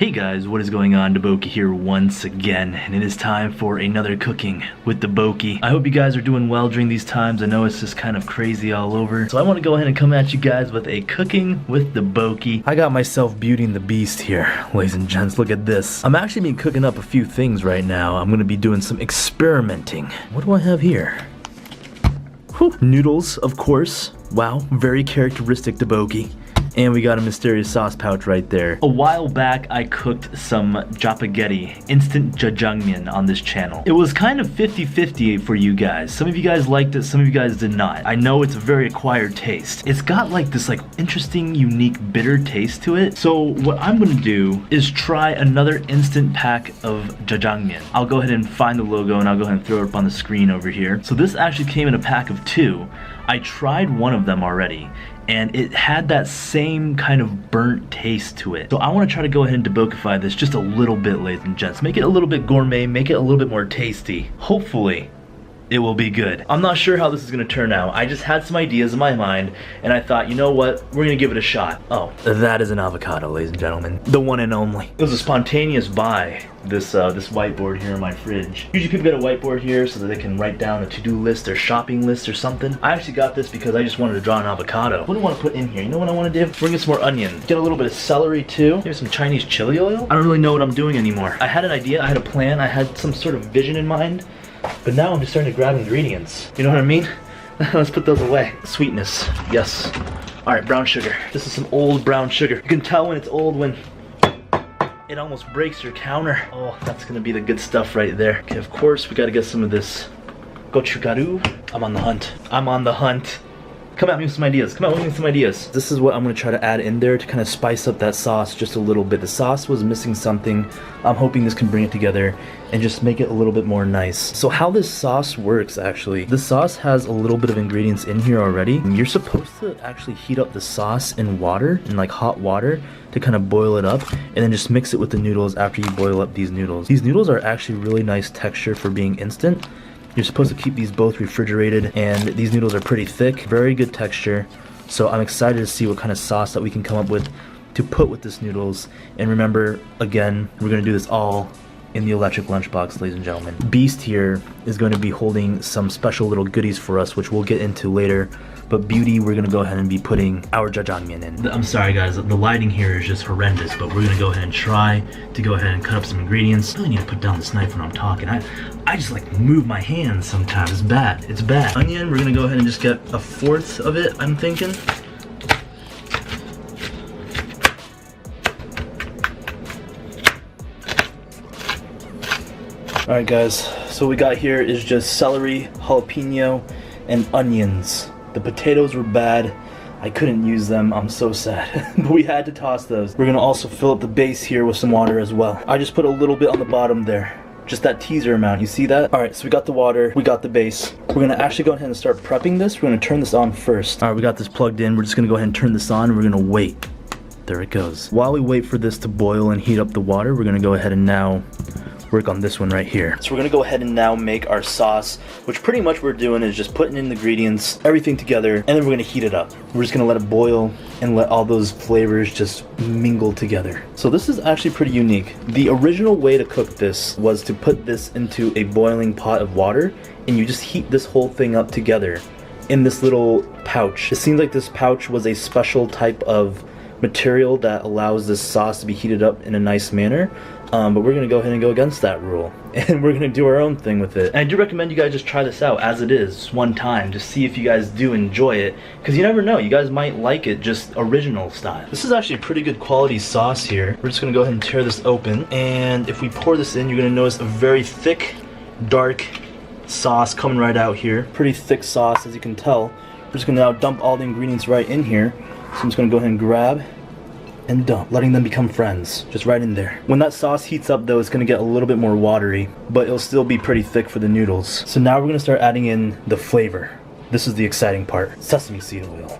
Hey guys, what is going on? DaBoki here once again, and it is time for another cooking with DaBoki. I hope you guys are doing well during these times. I know it's just kind of crazy all over, so I want to go ahead and come at you guys with a cooking with DaBoki. I got myself Beauty and the Beast here, ladies and gents. Look at this. I'm actually been cooking up a few things right now. I'm going to be doing some experimenting. What do I have here? Whew. Noodles, of course. Wow, very characteristic DaBoki. And we got a mysterious sauce pouch right there. A while back, I cooked some Jjajang, instant Jjajang on this channel. It was kind of 50-50 for you guys. Some of you guys liked it, some of you guys did not. I know it's a very acquired taste. It's got like this interesting, unique, bitter taste to it. So what I'm gonna do is try another instant pack of Jjajang. I'll go ahead and find the logo and I'll go ahead and throw it up on the screen over here. So this actually came in a pack of 2. I tried one of them already, and it had that same kind of burnt taste to it. So I want to try to go ahead and DaBokify this just a little bit, ladies and gents. Make it a little bit gourmet, make it a little bit more tasty. Hopefully, it will be good. I'm not sure how this is gonna turn out. I just had some ideas in my mind, and I thought, you know what? We're gonna give it a shot. Oh, that is an avocado, ladies and gentlemen. The one and only. It was a spontaneous buy, this whiteboard here in my fridge. Usually people get a whiteboard here so that they can write down a to-do list or shopping list or something. I actually got this because I just wanted to draw an avocado. What do I want to put in here? You know what I want to do? Bring in some more onion. Get a little bit of celery too. Maybe some Chinese chili oil. I don't really know what I'm doing anymore. I had an idea, I had a plan, I had some sort of vision in mind. But now I'm just starting to grab ingredients. You know what I mean? Let's put those away. Sweetness, yes. All right, brown sugar. This is some old brown sugar. You can tell when it's old when it almost breaks your counter. Oh, that's gonna be the good stuff right there. Okay, of course, we gotta get some of this gochugaru. I'm on the hunt. I'm on the hunt. Come at me with some ideas. Come at me with some ideas. This is what I'm gonna try to add in there to kind of spice up that sauce just a little bit. The sauce was missing something. I'm hoping this can bring it together and just make it a little bit more nice. So how this sauce works, actually, the sauce has a little bit of ingredients in here already. You're supposed to actually heat up the sauce in water, in like hot water, to kind of boil it up, and then just mix it with the noodles after you boil up these noodles. These noodles are actually really nice texture for being instant. You're supposed to keep these both refrigerated, and these noodles are pretty thick, very good texture. So I'm excited to see what kind of sauce that we can come up with to put with this noodles. And remember, again, we're gonna do this all in the electric lunchbox, ladies and gentlemen. Beast here is going to be holding some special little goodies for us, which we'll get into later. But Beauty, we're gonna go ahead and be putting our Jjajang in. I'm sorry guys, the lighting here is just horrendous, but we're gonna go ahead and try to go ahead and cut up some ingredients. I really need to put down this knife when I'm talking. I just like move my hands sometimes. It's bad, it's bad. Onion, we're gonna go ahead and just get 1/4 of it, I'm thinking. Alright guys, so what we got here is just celery, jalapeno, and onions. The potatoes were bad. I couldn't use them. I'm so sad. But we had to toss those. We're gonna also fill up the base here with some water as well. I just put a little bit on the bottom there. Just that teaser amount. You see that? Alright, so we got the water. We got the base. We're gonna actually go ahead and start prepping this. We're gonna turn this on first. Alright, we got this plugged in. We're just gonna go ahead and turn this on and we're gonna wait. There it goes. While we wait for this to boil and heat up the water, we're gonna go ahead and now work on this one right here. So we're gonna go ahead and now make our sauce, which pretty much we're doing is just putting in the ingredients, everything together, and then we're gonna heat it up. We're just gonna let it boil and let all those flavors just mingle together. So this is actually pretty unique. The original way to cook this was to put this into a boiling pot of water, and you just heat this whole thing up together in this little pouch. It seems like this pouch was a special type of material that allows this sauce to be heated up in a nice manner. But we're gonna go ahead and go against that rule, and we're gonna do our own thing with it. And I do recommend you guys just try this out as it is one time, just see if you guys do enjoy it, because you never know, you guys might like it just original style. This is actually a pretty good quality sauce here. We're just gonna go ahead and tear this open, and if we pour this in, you're gonna notice a very thick, dark sauce coming right out here. Pretty thick sauce, as you can tell. We're just gonna now dump all the ingredients right in here. So I'm just gonna go ahead and grab and dump, letting them become friends, just right in there. When that sauce heats up though, it's gonna get a little bit more watery, but it'll still be pretty thick for the noodles. So now we're gonna start adding in the flavor. This is the exciting part, sesame seed oil.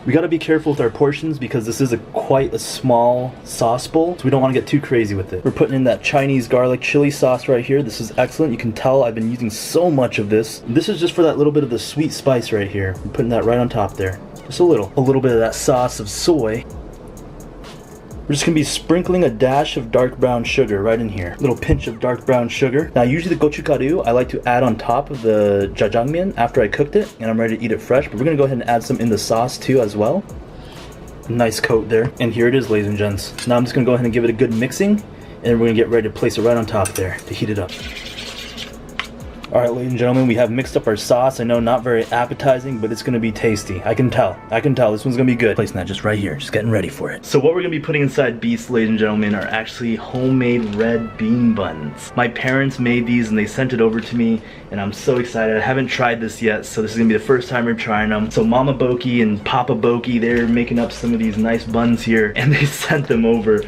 We gotta be careful with our portions because this is quite a small sauce bowl, so we don't wanna get too crazy with it. We're putting in that Chinese garlic chili sauce right here. This is excellent. You can tell I've been using so much of this. This is just for that little bit of the sweet spice right here. I'm putting that right on top there. Just a little bit of that sauce of soy. We're just gonna be sprinkling a dash of dark brown sugar right in here. Little pinch of dark brown sugar. Now usually the gochugaru I like to add on top of the jjajang after I cooked it and I'm ready to eat it fresh, but we're gonna go ahead and add some in the sauce too as well. Nice coat there. And here it is, ladies and gents. Now I'm just gonna go ahead and give it a good mixing and we're gonna get ready to place it right on top there to heat it up. Alright, ladies and gentlemen, we have mixed up our sauce. I know, not very appetizing, but it's gonna be tasty. I can tell. This one's gonna be good. Placing that just right here, just getting ready for it. So what we're gonna be putting inside Beast, ladies and gentlemen, are actually homemade red bean buns. My parents made these and they sent it over to me, and I'm so excited. I haven't tried this yet, so this is gonna be the first time we're trying them. So Mama Boki and Papa Boki, they're making up some of these nice buns here, and they sent them over.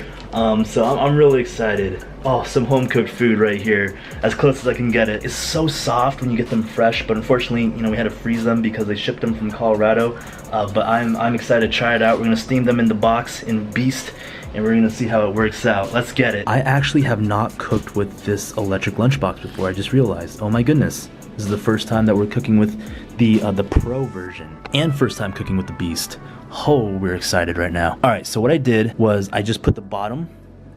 So I'm really excited. Oh, some home-cooked food right here, as close as I can get it. It's so soft when you get them fresh, but unfortunately, you know, we had to freeze them because they shipped them from Colorado. But I'm excited to try it out. We're gonna steam them in the box in Beast, and we're gonna see how it works out. Let's get it. I actually have not cooked with this electric lunchbox before. I just realized. Oh my goodness, this is the first time that we're cooking with the Pro version, and first time cooking with the Beast. Oh, we're excited right now. All right, so what I did was I just put the bottom,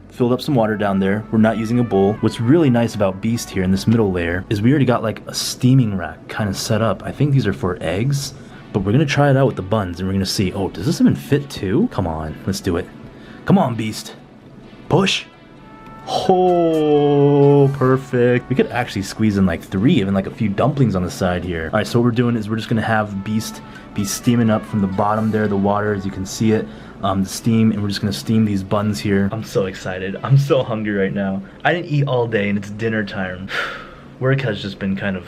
filled up some water down there. We're not using a bowl. What's really nice about Beast here in this middle layer is we already got like a steaming rack kind of set up. I think these are for eggs, but we're gonna try it out with the buns and we're gonna see, oh, does this even fit too? Come on, let's do it. Come on, Beast. Push. Oh, perfect. We could actually squeeze in like 3, even like a few dumplings on the side here. All right, so what we're doing is we're just gonna have Beast be steaming up from the bottom there, the water, as you can see it, the steam, and we're just gonna steam these buns here. I'm so excited. I'm so hungry right now. I didn't eat all day and it's dinner time. Work has just been kind of,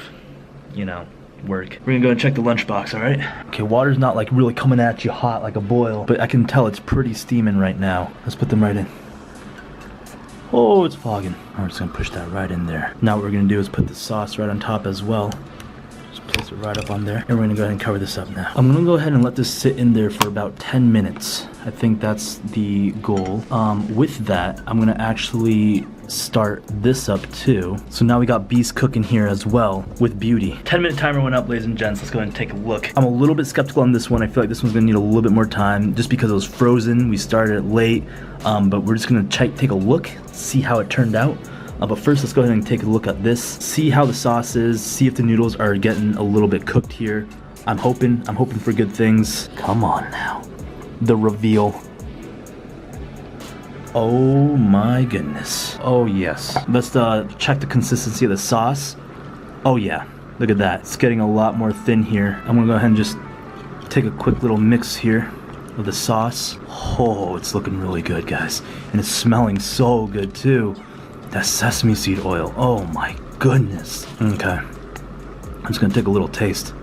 you know, work. We're gonna go and check the lunchbox, all right? Okay, water's not like really coming at you hot like a boil, but I can tell it's pretty steaming right now. Let's put them right in. Oh, it's fogging. I'm just gonna push that right in there. Now what we're gonna do is put the sauce right on top as well. Just place it right up on there. And we're gonna go ahead and cover this up now. I'm gonna go ahead and let this sit in there for about 10 minutes. I think that's the goal. With that, I'm gonna actually start this up too. So now we got Beast cooking here as well with Beauty. 10-minute timer went up, ladies and gents. Let's go ahead and take a look. I'm a little bit skeptical on this one. I feel like this one's gonna need a little bit more time just because it was frozen. We started it late, but we're just gonna take a look, see how it turned out. But first, let's go ahead and take a look at this, see how the sauce is, see if the noodles are getting a little bit cooked here. I'm hoping for good things. Come on now. The reveal. Oh my goodness. Oh yes. Let's check the consistency of the sauce. Oh yeah, look at that. It's getting a lot more thin here. I'm gonna go ahead and just take a quick little mix here of the sauce. Oh, it's looking really good, guys. And it's smelling so good too. That sesame seed oil. Oh my goodness. Okay. I'm just gonna take a little taste.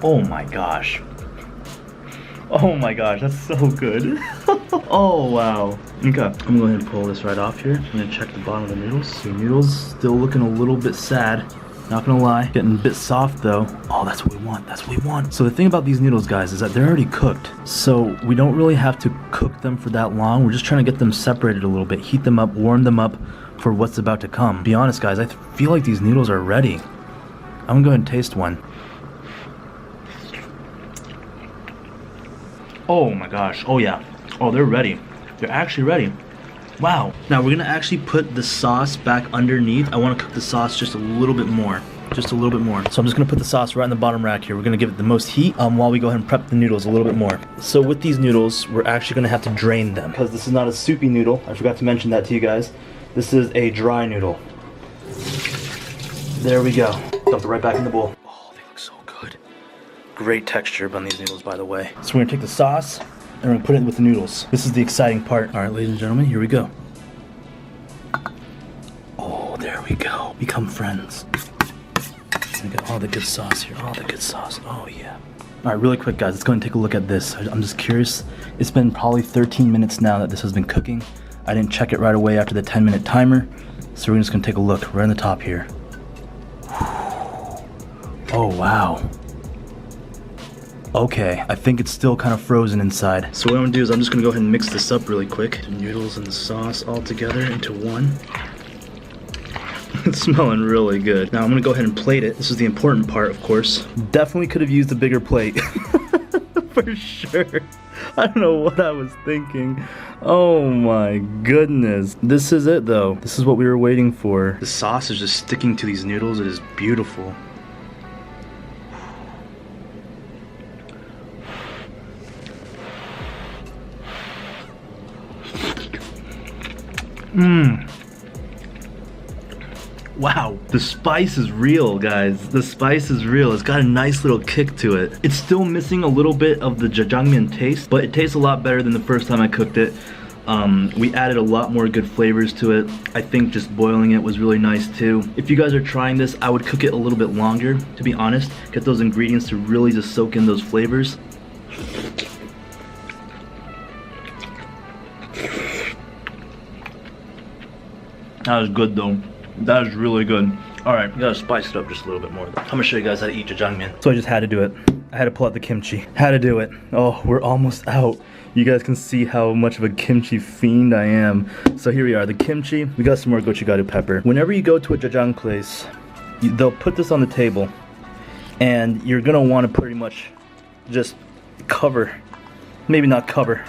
Oh my gosh. Oh my gosh, that's so good. Oh wow. Okay, I'm gonna go ahead and pull this right off here. I'm gonna check the bottom of the noodles. The noodles still looking a little bit sad. Not gonna lie, getting a bit soft though. Oh, that's what we want, that's what we want. So the thing about these noodles, guys, is that they're already cooked. So we don't really have to cook them for that long. We're just trying to get them separated a little bit, heat them up, warm them up for what's about to come. Be honest, guys, I feel like these noodles are ready. I'm gonna go ahead and taste one. Oh my gosh, oh yeah. Oh, they're ready. They're actually ready. Wow. Now we're gonna actually put the sauce back underneath. I wanna cook the sauce just a little bit more. Just a little bit more. So I'm just gonna put the sauce right in the bottom rack here. We're gonna give it the most heat while we go ahead and prep the noodles a little bit more. So with these noodles, we're actually gonna have to drain them because this is not a soupy noodle. I forgot to mention that to you guys. This is a dry noodle. There we go. Dump it right back in the bowl. Oh, they look so good. Great texture on these noodles, by the way. So we're gonna take the sauce and we're gonna put it with the noodles. This is the exciting part. All right, ladies and gentlemen, here we go. Oh, there we go. Become friends. We got all the good sauce here, all the good sauce. Oh yeah. All right, really quick, guys, let's go and take a look at this. I'm just curious. It's been probably 13 minutes now that this has been cooking. I didn't check it right away after the 10-minute timer, so we're just gonna take a look right on the top here. Oh wow. Okay, I think it's still kind of frozen inside. So what I'm gonna do is I'm just gonna go ahead and mix this up really quick. The noodles and the sauce all together into one. It's smelling really good. Now I'm gonna go ahead and plate it. This is the important part, of course. Definitely could have used a bigger plate For sure. I don't know what I was thinking. Oh my goodness. This is it though. This is what we were waiting for. The sauce is just sticking to these noodles. It is beautiful. Mmm. Wow, the spice is real, guys. The spice is real. It's got a nice little kick to it. It's still missing a little bit of the jjajangmyeon taste, but it tastes a lot better than the first time I cooked it. We added a lot more good flavors to it. I think just boiling it was really nice too. If you guys are trying this, I would cook it a little bit longer, to be honest. Get those ingredients to really just soak in those flavors. That was good though. That is really good. Alright, we gotta spice it up just a little bit more. I'm gonna show you guys how to eat jjajangmyeon. So I just had to do it. I had to pull out the kimchi. Had to do it. Oh, we're almost out. You guys can see how much of a kimchi fiend I am. So here we are, the kimchi. We got some more gochugaru pepper. Whenever you go to a jjajang place, they'll put this on the table, and you're gonna want to pretty much just cover, maybe not cover,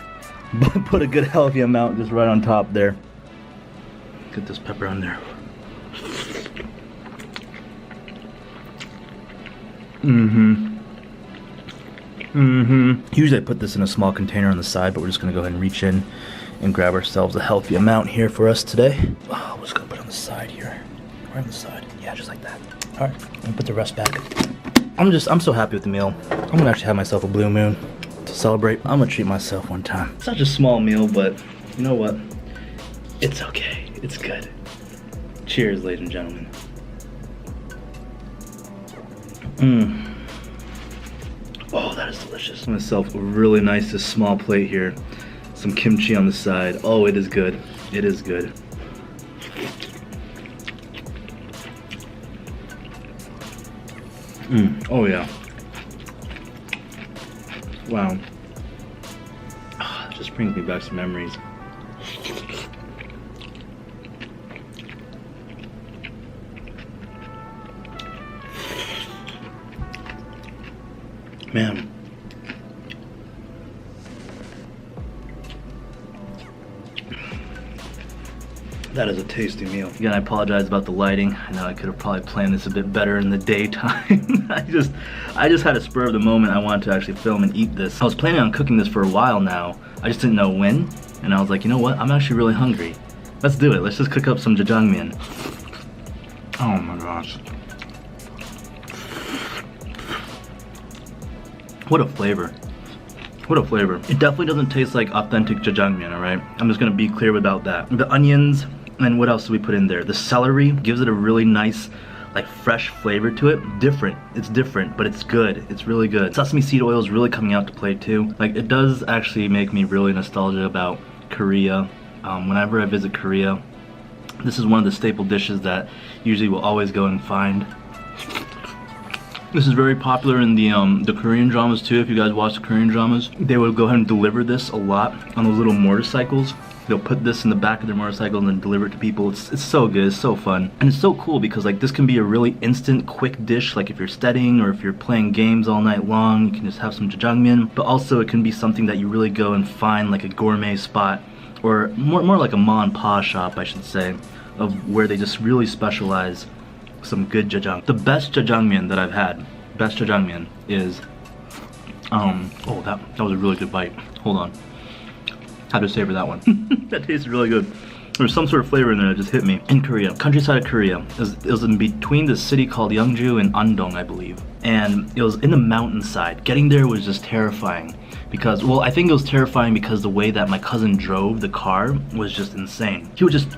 but put a good healthy amount just right on top there. Get this pepper on there. Usually I put this in a small container on the side, but we're just gonna go ahead and reach in and grab ourselves a healthy amount here for us today. Oh, we're just gonna put it on the side here. Right on the side. Yeah, just like that. All right, I'm gonna put the rest back. I'm so happy with the meal. I'm gonna actually have myself a blue moon to celebrate. I'm gonna treat myself one time. It's such a small meal, but you know what? It's okay. It's good. Cheers, ladies and gentlemen. Oh, that is delicious. Myself a really nice, this small plate here. Some kimchi on the side. Oh, it is good. It is good. Oh yeah. Wow. Oh, it just brings me back some memories. Man. That is a tasty meal. Again, I apologize about the lighting. I know I could have probably planned this a bit better in the daytime. I just had a spur of the moment. I wanted to actually film and eat this. I was planning on cooking this for a while now. I just didn't know when. And I was like, you know what? I'm actually really hungry. Let's do it. Let's just cook up some jjajangmyeon. Oh my gosh. What a flavor. What a flavor. It definitely doesn't taste like authentic jjajangmyeon, alright? I'm just gonna be clear about that. The onions, and what else do we put in there? The celery gives it a really nice, like fresh flavor to it. Different. It's different, but it's good. It's really good. Sesame seed oil is really coming out to play too. Like, it does actually make me really nostalgic about Korea. Whenever I visit Korea, this is one of the staple dishes that usually we'll always go and find. This is very popular in the Korean dramas too. If you guys watch the Korean dramas, they would go ahead and deliver this a lot on those little motorcycles. They'll put this in the back of their motorcycle and then deliver it to people. It's so good, it's so fun. And it's so cool because like this can be a really instant, quick dish, like if you're studying or if you're playing games all night long, you can just have some jjajangmyeon. But also it can be something that you really go and find, like a gourmet spot, or more like a ma and pa shop, I should say, of where they just really specialize some good jjajang. The best jjajangmyeon that I've had, best jjajangmyeon is, oh that was a really good bite. Hold on. Had to savor that one. That tasted really good. There's some sort of flavor in there that just hit me. In Korea, countryside of Korea, it was in between the city called Yeongju and Andong, I believe. And it was in the mountainside. Getting there was just terrifying. Because, well, I think it was terrifying because the way that my cousin drove the car was just insane. He would just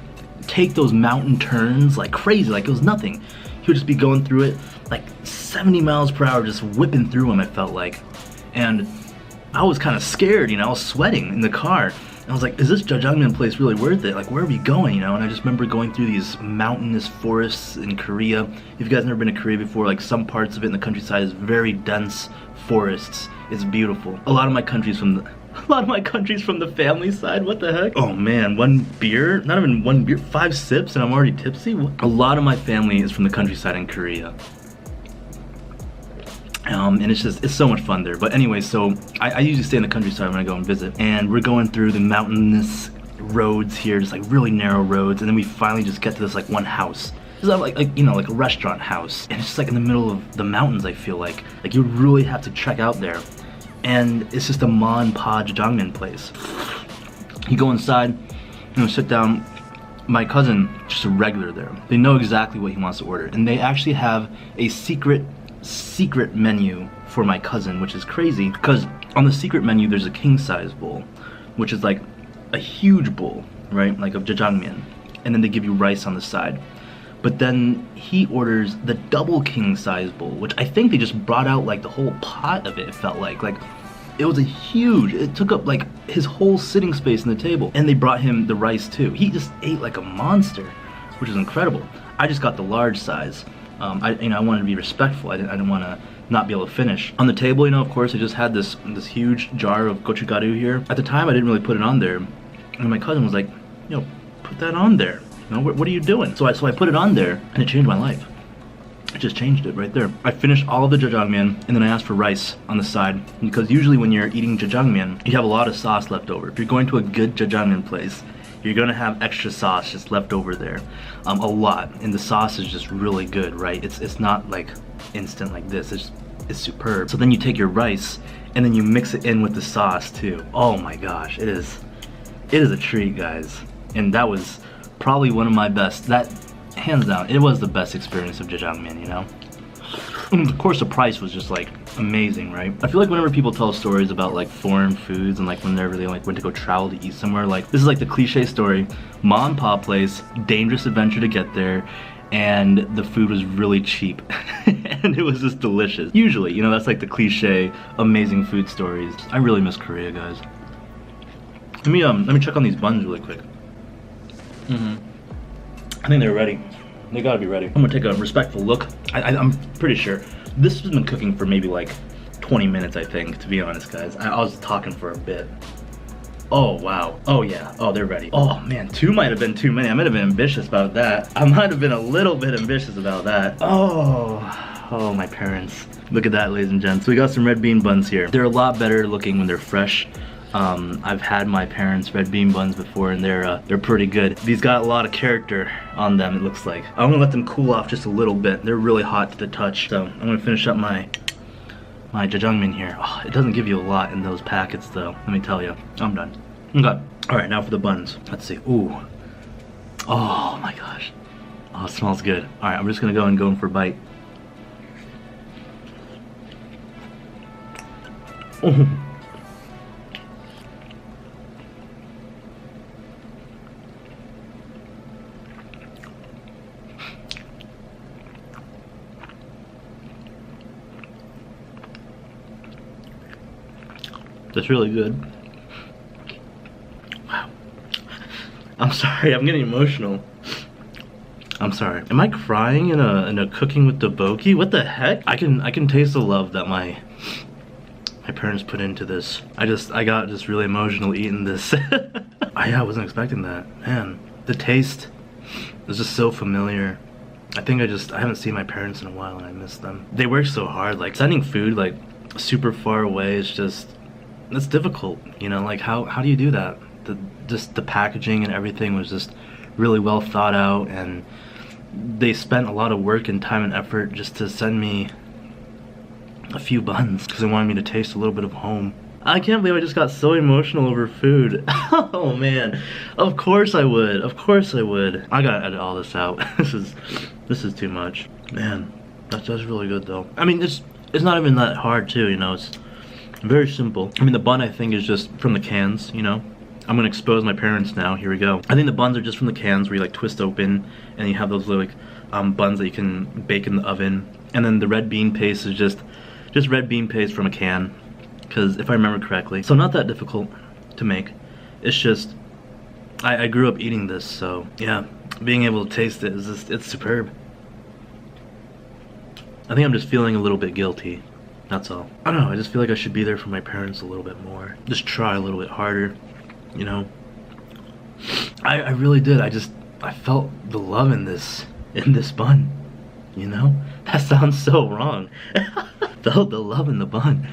take those mountain turns like crazy, like it was nothing. He would just be going through it like 70 miles per hour, just whipping through them, it felt like. And I was kind of scared, you know, I was sweating in the car. And I was like, is this jjajangmyeon place really worth it? Like, where are we going, you know? And I just remember going through these mountainous forests in Korea. If you guys never been to Korea before, like some parts of it in the countryside is very dense forests. It's beautiful. A lot of my country's from the family side. What the heck? Oh man, one beer? Not even one beer, 5 sips and I'm already tipsy? What? A lot of my family is from the countryside in Korea. And it's so much fun there. But anyway, so I usually stay in the countryside when I go and visit, and we're going through the mountainous roads here, just like really narrow roads, and then we finally just get to this like one house. It's like you know, like a restaurant house, and it's just like in the middle of the mountains. I feel like you really have to check out there, and it's just a ma and pa jjajangmyeon place. You go inside, you know, sit down. My cousin, just a regular there. They know exactly what he wants to order, and they actually have a secret menu for my cousin, which is crazy because on the secret menu there's a king size bowl, which is like a huge bowl, right, like of jjajangmyeon, and then they give you rice on the side. But then he orders the double king size bowl, which I think they just brought out like the whole pot of it. It felt like it was it took up like his whole sitting space in the table, and they brought him the rice too. He just ate like a monster, which is incredible. I just got the large size. I wanted to be respectful. I didn't want to not be able to finish. On the table, you know, of course, I just had this huge jar of gochugaru here. At the time, I didn't really put it on there, and my cousin was like, you know, put that on there. You know, what are you doing? So I put it on there, and it changed my life. It just changed it right there. I finished all of the jjajangmyeon, and then I asked for rice on the side, because usually when you're eating jjajangmyeon, you have a lot of sauce left over. If you're going to a good jjajangmyeon place, you're gonna have extra sauce just left over there, a lot, and the sauce is just really good, right? It's not like instant like this. It's superb. So then you take your rice, and then you mix it in with the sauce too. Oh my gosh, it is a treat, guys. And that was probably one of my best. That, hands down, it was the best experience of jjajangmyeon, you know? And of course the price was just like amazing, right? I feel like whenever people tell stories about like foreign foods and like whenever they like went to go travel to eat somewhere, like this is like the cliche story, mom and pop place, dangerous adventure to get there, and the food was really cheap and it was just delicious. Usually, you know, that's like the cliche amazing food stories. I really miss Korea, guys. Let me check on these buns really quick. I think they're ready. They gotta be ready. I'm gonna take a respectful look. I'm pretty sure this has been cooking for maybe like 20 minutes, I think, to be honest, guys. I was talking for a bit. Oh, wow. Oh, yeah. Oh, they're ready. Oh, man, 2 might have been too many. I might have been ambitious about that. I might have been a little bit ambitious about that. Oh, my parents. Look at that, ladies and gents. We got some red bean buns here. They're a lot better looking when they're fresh. I've had my parents' red bean buns before, and they're pretty good. These got a lot of character on them, it looks like. I'm gonna let them cool off just a little bit. They're really hot to the touch. So I'm gonna finish up my jjajangmyeon here. Oh, it doesn't give you a lot in those packets though, let me tell you. I'm done. Okay. Alright, now for the buns. Let's see. Ooh. Oh my gosh. Oh, it smells good. Alright, I'm just gonna go in for a bite. Oh. That's really good. Wow. I'm sorry, I'm getting emotional. I'm sorry. Am I crying in a cooking with DaBoki? What the heck? I can taste the love that my parents put into this. I got just really emotional eating this. I wasn't expecting that. Man, the taste is just so familiar. I think I haven't seen my parents in a while and I miss them. They work so hard. Like sending food like super far away is just, it's difficult, you know, like how do you do that? Just the packaging and everything was just really well thought out, and they spent a lot of work and time and effort just to send me a few buns because they wanted me to taste a little bit of home. I can't believe I just got so emotional over food. Oh man, of course I would, of course I would. I gotta edit all this out. This is too much. Man, that's really good though. I mean, it's not even that hard too, you know, it's very simple. I mean, the bun I think is just from the cans, you know. I'm gonna expose my parents now, here we go. I think the buns are just from the cans where you like twist open and you have those little like buns that you can bake in the oven. And then the red bean paste is just red bean paste from a can, because if I remember correctly. So not that difficult to make. It's just, I grew up eating this, so yeah, being able to taste it is just, it's superb. I think I'm just feeling a little bit guilty. That's all. I don't know, I just feel like I should be there for my parents a little bit more. Just try a little bit harder, you know? I really did. I felt the love in this bun, you know? That sounds so wrong. The love in the bun.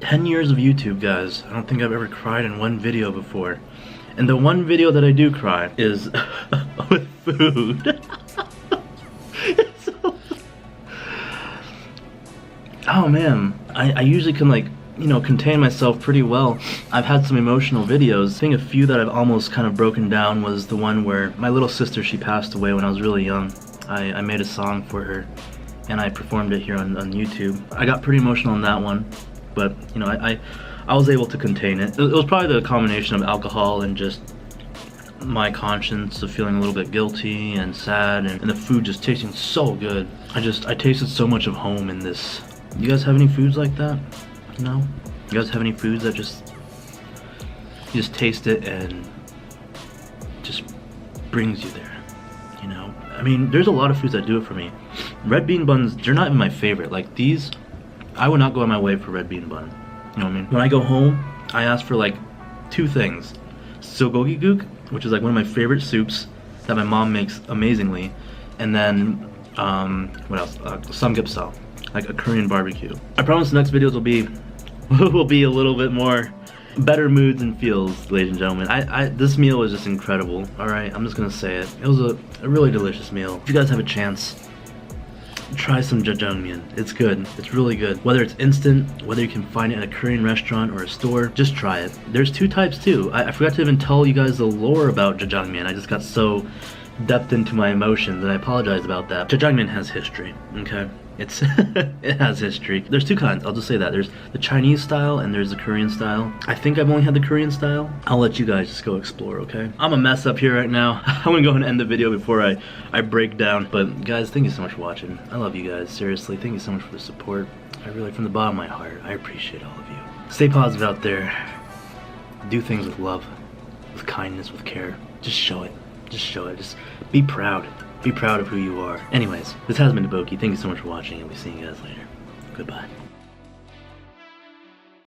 10 years of YouTube, guys. I don't think I've ever cried in one video before. And the one video that I do cry is with food. Oh man, I usually can, like, you know, contain myself pretty well. I've had some emotional videos. I think a few that I've almost kind of broken down was the one where my little sister, she passed away when I was really young. I made a song for her and I performed it here on YouTube. I got pretty emotional on that one, but you know, I was able to contain it. It was probably the combination of alcohol and just my conscience of feeling a little bit guilty and sad, and the food just tasting so good. I tasted so much of home in this. You guys have any foods like that? No? You guys have any foods that you just taste it and just brings you there, you know? I mean, there's a lot of foods that do it for me. Red bean buns, they're not even my favorite. Like these, I would not go on my way for red bean bun. You know what I mean? When I go home, I ask for like 2 things. Sogogi guk, which is like one of my favorite soups that my mom makes amazingly. And then, what else? Samgyeopsal, like a Korean barbecue. I promise the next videos will be a little bit more better moods and feels, ladies and gentlemen. This meal was just incredible. All right, I'm just gonna say it. It was a really delicious meal. If you guys have a chance, try some jjajang. It's good. It's really good. Whether it's instant, whether you can find it in a Korean restaurant or a store, just try it. There's 2 types too. I forgot to even tell you guys the lore about jjajang. I just got so depth into my emotions, and I apologize about that. Jjajang has history, okay? It has history. There's 2 kinds, I'll just say that. There's the Chinese style and there's the Korean style. I think I've only had the Korean style. I'll let you guys just go explore, okay? I'm a mess up here right now. I'm gonna go ahead and end the video before I break down. But guys, thank you so much for watching. I love you guys, seriously. Thank you so much for the support. I really, from the bottom of my heart, I appreciate all of you. Stay positive out there. Do things with love, with kindness, with care. Just show it. Just show it. Just be proud. Be proud of who you are. Anyways, this has been DaBoki. Thank you so much for watching, and we'll see you guys later. Goodbye.